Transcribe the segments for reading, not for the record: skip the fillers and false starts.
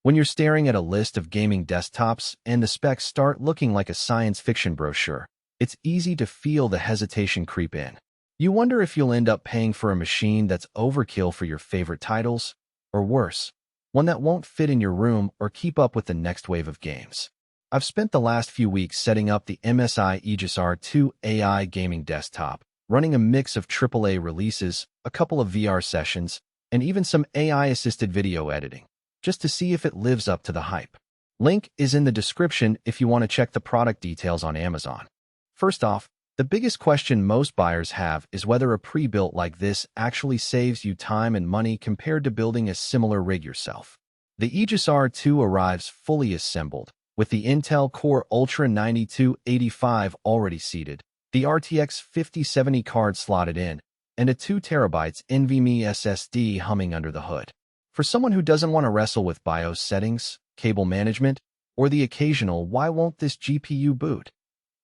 When you're staring at a list of gaming desktops and the specs start looking like a science fiction brochure, it's easy to feel the hesitation creep in. You wonder if you'll end up paying for a machine that's overkill for your favorite titles, or worse, one that won't fit in your room or keep up with the next wave of games. I've spent the last few weeks setting up the msi Aegis R2 AI gaming desktop, running a mix of AAA releases, a couple of VR sessions, and even some AI-assisted video editing, just to see if it lives up to the hype. Link is in the description if you want to check the product details on Amazon. First off, the biggest question most buyers have is whether a pre-built like this actually saves you time and money compared to building a similar rig yourself. The Aegis R2 arrives fully assembled, with the Intel Core Ultra 9285 already seated, the RTX 5070 card slotted in, and a 2TB NVMe SSD humming under the hood. For someone who doesn't want to wrestle with BIOS settings, cable management, or the occasional "why won't this GPU boot"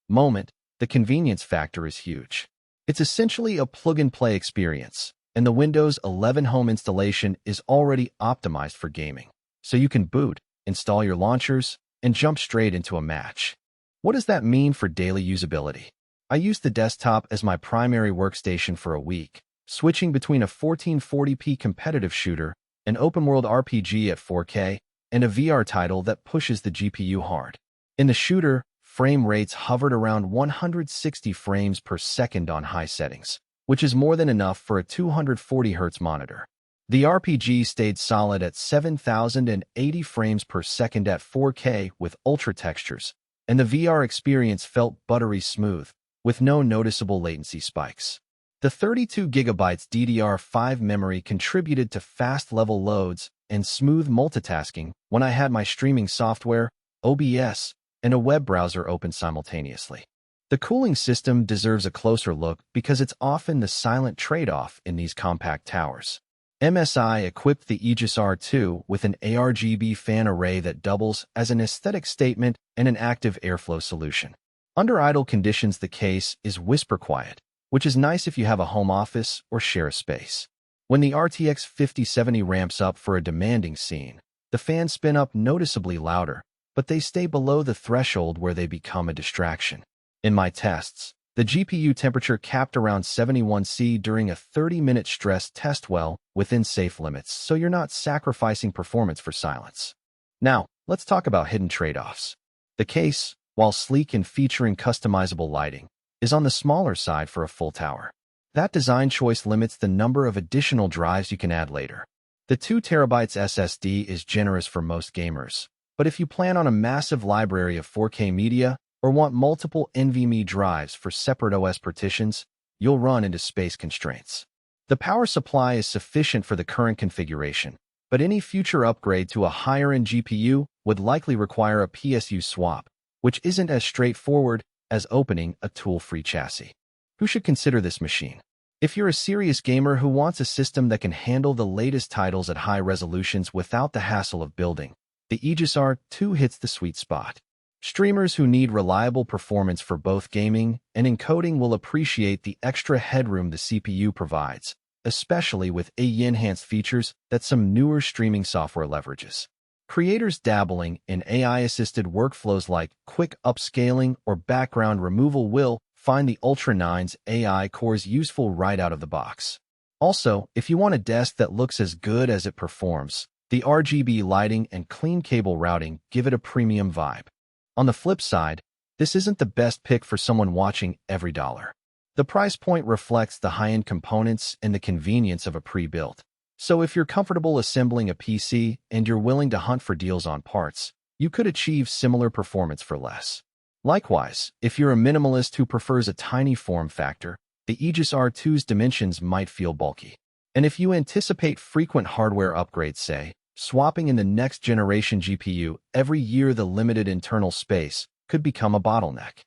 moment, the convenience factor is huge. It's essentially a plug-and-play experience, and the Windows 11 home installation is already optimized for gaming, so you can boot, install your launchers, and jump straight into a match. What does that mean for daily usability? I used the desktop as my primary workstation for a week, switching between a 1440p competitive shooter, an open-world RPG at 4K, and a VR title that pushes the GPU hard. In the shooter, frame rates hovered around 160 frames per second on high settings, which is more than enough for a 240Hz monitor. The RPG stayed solid at 7,080 frames per second at 4K with ultra textures, and the VR experience felt buttery smooth, with no noticeable latency spikes. The 32GB DDR5 memory contributed to fast level loads and smooth multitasking when I had my streaming software, OBS, and a web browser open simultaneously. The cooling system deserves a closer look because it's often the silent trade-off in these compact towers. MSI equipped the Aegis R2 with an ARGB fan array that doubles as an aesthetic statement and an active airflow solution. Under idle conditions, the case is whisper quiet, which is nice if you have a home office or share a space. When the RTX 5070 ramps up for a demanding scene, the fans spin up noticeably louder, but they stay below the threshold where they become a distraction. In my tests, the GPU temperature capped around 71°C during a 30-minute stress test, well within safe limits, so you're not sacrificing performance for silence. Now, let's talk about hidden trade-offs. The case, while sleek and featuring customizable lighting, is on the smaller side for a full tower. That design choice limits the number of additional drives you can add later. The 2TB SSD is generous for most gamers, but if you plan on a massive library of 4K media or want multiple NVMe drives for separate OS partitions, you'll run into space constraints. The power supply is sufficient for the current configuration, but any future upgrade to a higher-end GPU would likely require a PSU swap, which isn't as straightforward as opening a tool-free chassis. Who should consider this machine? If you're a serious gamer who wants a system that can handle the latest titles at high resolutions without the hassle of building, the Aegis R2 hits the sweet spot. Streamers who need reliable performance for both gaming and encoding will appreciate the extra headroom the CPU provides, especially with AI-enhanced features that some newer streaming software leverages. Creators dabbling in AI-assisted workflows like quick upscaling or background removal will find the Ultra 9's AI cores useful right out of the box. Also, if you want a desk that looks as good as it performs, the RGB lighting and clean cable routing give it a premium vibe. On the flip side, this isn't the best pick for someone watching every dollar. The price point reflects the high-end components and the convenience of a pre-built. So if you're comfortable assembling a PC and you're willing to hunt for deals on parts, you could achieve similar performance for less. Likewise, if you're a minimalist who prefers a tiny form factor, the Aegis R2's dimensions might feel bulky. And if you anticipate frequent hardware upgrades, say, swapping in the next generation GPU every year, the limited internal space could become a bottleneck.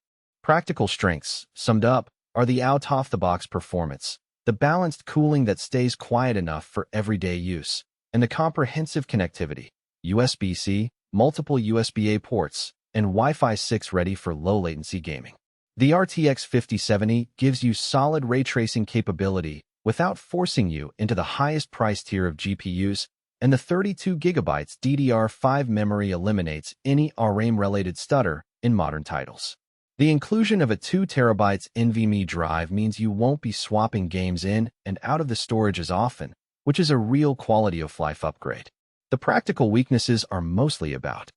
Practical strengths, summed up, are the out-of-the-box performance, the balanced cooling that stays quiet enough for everyday use, and the comprehensive connectivity, USB-C, multiple USB-A ports, and Wi-Fi 6 ready for low-latency gaming. The RTX 5070 gives you solid ray tracing capability without forcing you into the highest price tier of GPUs, and the 32GB DDR5 memory eliminates any RAM-related stutter in modern titles. The inclusion of a 2TB NVMe drive means you won't be swapping games in and out of the storage as often, which is a real quality of life upgrade. The practical weaknesses are mostly about